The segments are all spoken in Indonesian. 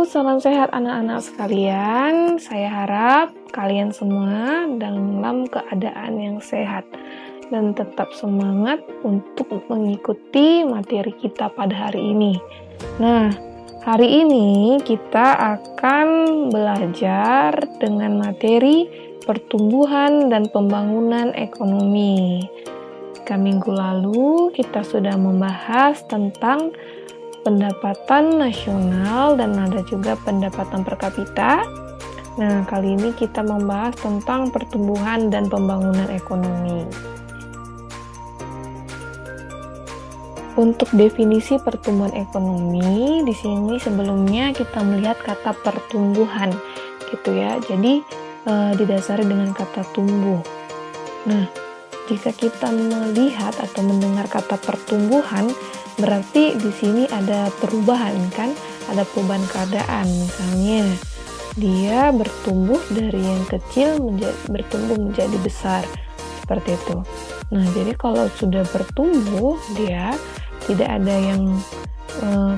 salam sehat anak-anak sekalian. Saya harap kalian semua dalam keadaan yang sehat dan tetap semangat untuk mengikuti materi kita pada hari ini. Nah, hari ini kita akan belajar dengan materi pertumbuhan dan pembangunan ekonomi. Minggu lalu kita sudah membahas tentang pendapatan nasional dan ada juga pendapatan per kapita. Nah, kali ini kita membahas tentang pertumbuhan dan pembangunan ekonomi. Untuk definisi pertumbuhan ekonomi, di sini sebelumnya kita melihat kata pertumbuhan, gitu ya. Jadi didasari dengan kata tumbuh. Nah, jika kita melihat atau mendengar kata pertumbuhan, berarti di sini ada perubahan kan? Ada perubahan keadaan. Misalnya, dia bertumbuh dari yang kecil bertumbuh menjadi besar. Seperti itu. Nah, jadi kalau sudah bertumbuh, dia tidak ada yang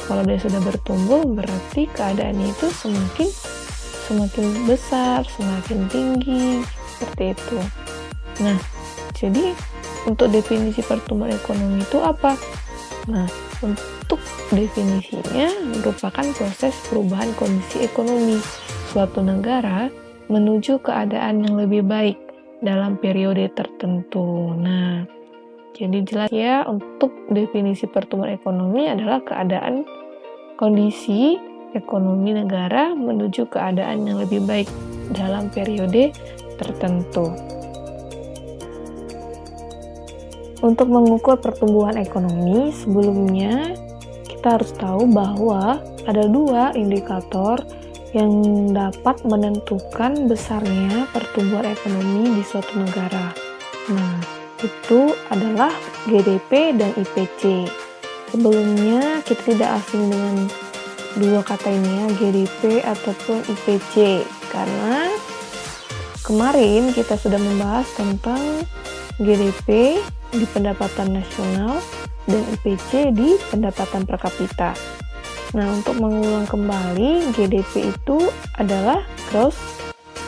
kalau dia sudah bertumbuh, berarti keadaannya itu semakin besar, semakin tinggi, seperti itu. Nah, jadi untuk definisi pertumbuhan ekonomi itu apa? Nah, untuk definisinya merupakan proses perubahan kondisi ekonomi suatu negara menuju keadaan yang lebih baik dalam periode tertentu. Nah, jadi jelas ya, untuk definisi pertumbuhan ekonomi adalah keadaan kondisi ekonomi negara menuju keadaan yang lebih baik dalam periode tertentu. Untuk mengukur pertumbuhan ekonomi, sebelumnya kita harus tahu bahwa ada dua indikator yang dapat menentukan besarnya pertumbuhan ekonomi di suatu negara. Nah, itu adalah GDP dan IPC. Sebelumnya kita tidak asing dengan dua kata ini ya, GDP ataupun IPC, karena kemarin kita sudah membahas tentang GDP di pendapatan nasional dan IPC di pendapatan per kapita. Nah, untuk mengulang kembali, GDP itu adalah gross,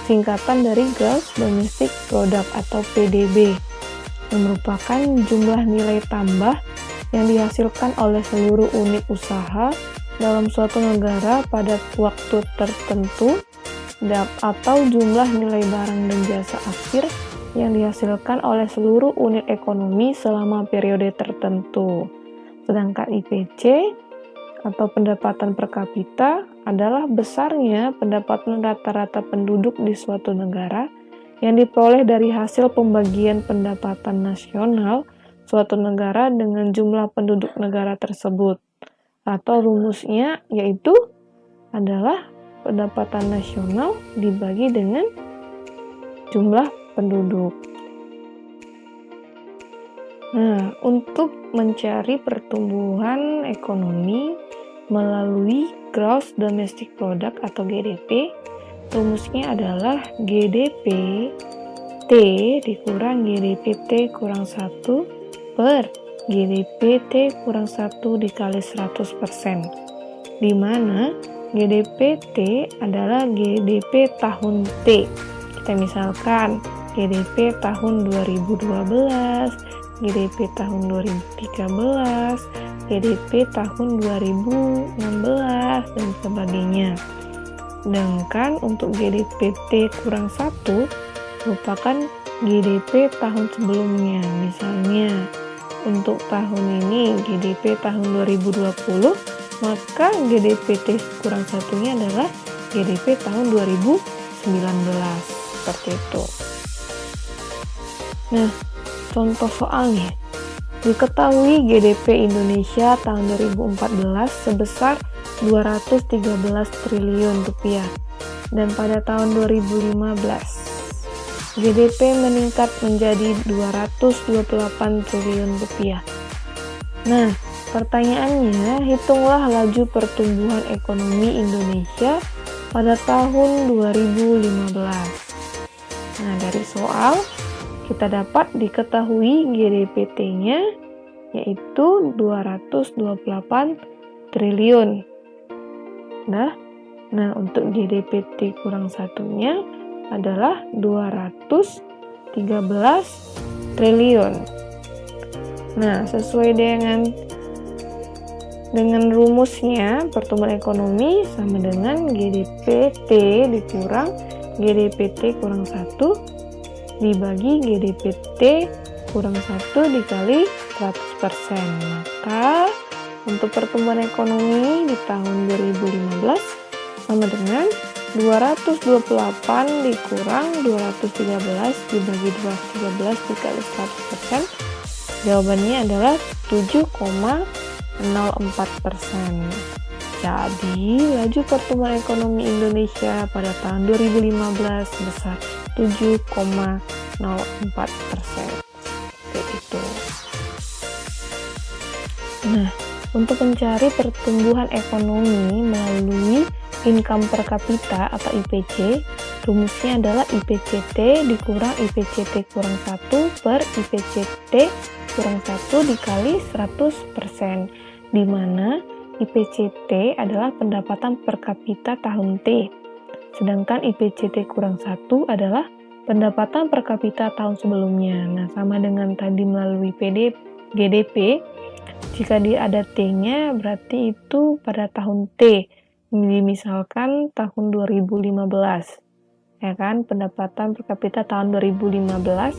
singkatan dari Gross Domestic Product atau PDB, yang merupakan jumlah nilai tambah yang dihasilkan oleh seluruh unit usaha dalam suatu negara pada waktu tertentu, atau jumlah nilai barang dan jasa akhir yang dihasilkan oleh seluruh unit ekonomi selama periode tertentu. Sedangkan IPC atau pendapatan per kapita adalah besarnya pendapatan rata-rata penduduk di suatu negara yang diperoleh dari hasil pembagian pendapatan nasional suatu negara dengan jumlah penduduk negara tersebut. Atau rumusnya yaitu adalah pendapatan nasional dibagi dengan jumlah penduduk. Nah, untuk mencari pertumbuhan ekonomi melalui Gross Domestic Product atau GDP, rumusnya adalah GDP T dikurang GDP T kurang 1 per GDP T kurang 1 dikali 100%, di mana GDP T adalah GDP tahun T. Kita misalkan GDP tahun 2012, GDP tahun 2013, GDP tahun 2016, dan sebagainya. Sedangkan untuk GDP T kurang 1 merupakan GDP tahun sebelumnya. Misalnya, untuk tahun ini GDP tahun 2020, maka GDP T kurang 1-nya adalah GDP tahun 2019. Seperti itu. Nah, contoh soalnya, diketahui GDP Indonesia tahun 2014 sebesar 213 triliun rupiah, dan pada tahun 2015 GDP meningkat menjadi 228 triliun rupiah. Nah, pertanyaannya, hitunglah laju pertumbuhan ekonomi Indonesia pada tahun 2015. Nah, dari soal kita dapat diketahui GDP T-nya yaitu 228 triliun. Nah, Nah, untuk GDP-T kurang satunya adalah 213 triliun. Nah, sesuai dengan rumusnya, pertumbuhan ekonomi sama dengan GDP-T dikurang GDP-T kurang 1 dibagi GDP-T kurang 1 dikali 100%. Maka untuk pertumbuhan ekonomi di tahun 2015 sama dengan 228 dikurang 213 dibagi 213 dikali 100%. Jawabannya adalah 7,04%. Jadi, laju pertumbuhan ekonomi Indonesia pada tahun 2015 sebesar 7,04%. Seperti itu. Nah, untuk mencari pertumbuhan ekonomi melalui income per kapita atau IPC, rumusnya adalah IPCT dikurang IPCT kurang 1 per IPCT kurang 1 dikali 100%, di mana IPCT adalah pendapatan per kapita tahun T, sedangkan IPCT kurang 1 adalah pendapatan per kapita tahun sebelumnya. Nah, sama dengan tadi melalui GDP, jika dia ada T-nya berarti itu pada tahun T, misalkan tahun 2015, ya kan, pendapatan per kapita tahun 2015,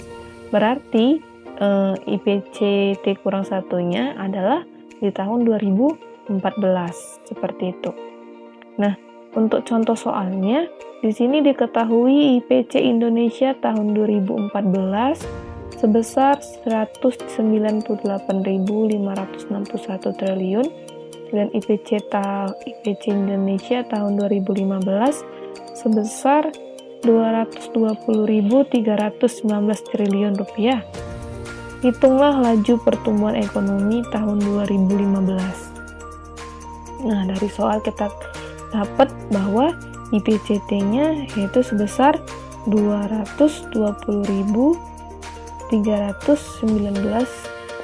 berarti IPCT kurang satunya adalah di tahun 2014, seperti itu. Nah, untuk contoh soalnya, di sini diketahui IPC Indonesia tahun 2014 sebesar 198.561 triliun dan IPC Indonesia tahun 2015 sebesar 220.319 triliun rupiah. Hitunglah laju pertumbuhan ekonomi tahun 2015. Nah, dari soal kita dapat bahwa IPCT-nya yaitu sebesar 220.319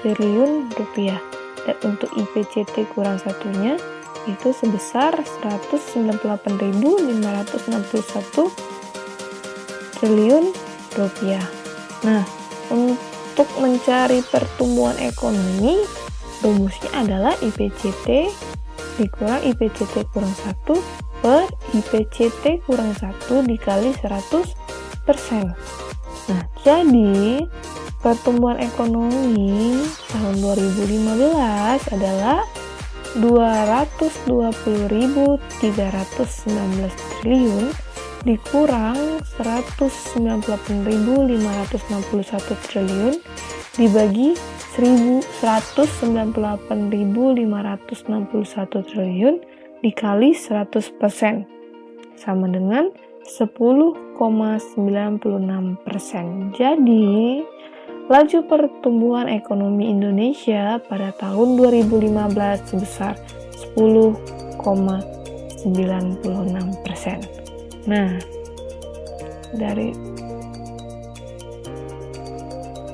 triliun rupiah. Dan untuk IPCT kurang satunya itu sebesar 198.561 triliun rupiah. Nah, untuk mencari pertumbuhan ekonomi, rumusnya adalah IPCT dikurang IPCT kurang 1 per IPCT kurang 1 dikali 100%. Nah, jadi pertumbuhan ekonomi tahun 2015 adalah 220.319 triliun dikurang 198.561 triliun dibagi 198.561 triliun dikali 100% sama dengan 10,96%. Jadi, laju pertumbuhan ekonomi Indonesia pada tahun 2015 sebesar 10,96%. Nah,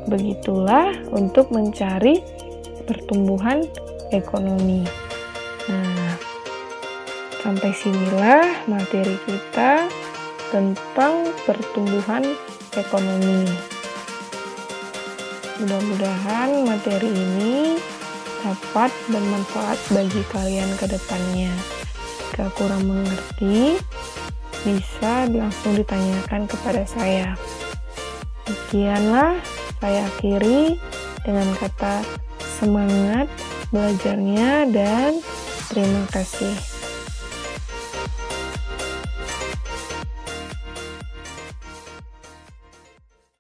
begitulah untuk mencari pertumbuhan ekonomi. Nah, sampai sinilah materi kita tentang pertumbuhan ekonomi. Mudah-mudahan materi ini dapat bermanfaat bagi kalian ke depannya. Jika kurang mengerti, bisa langsung ditanyakan kepada saya. Sekianlah saya akhiri dengan kata semangat belajarnya dan terima kasih.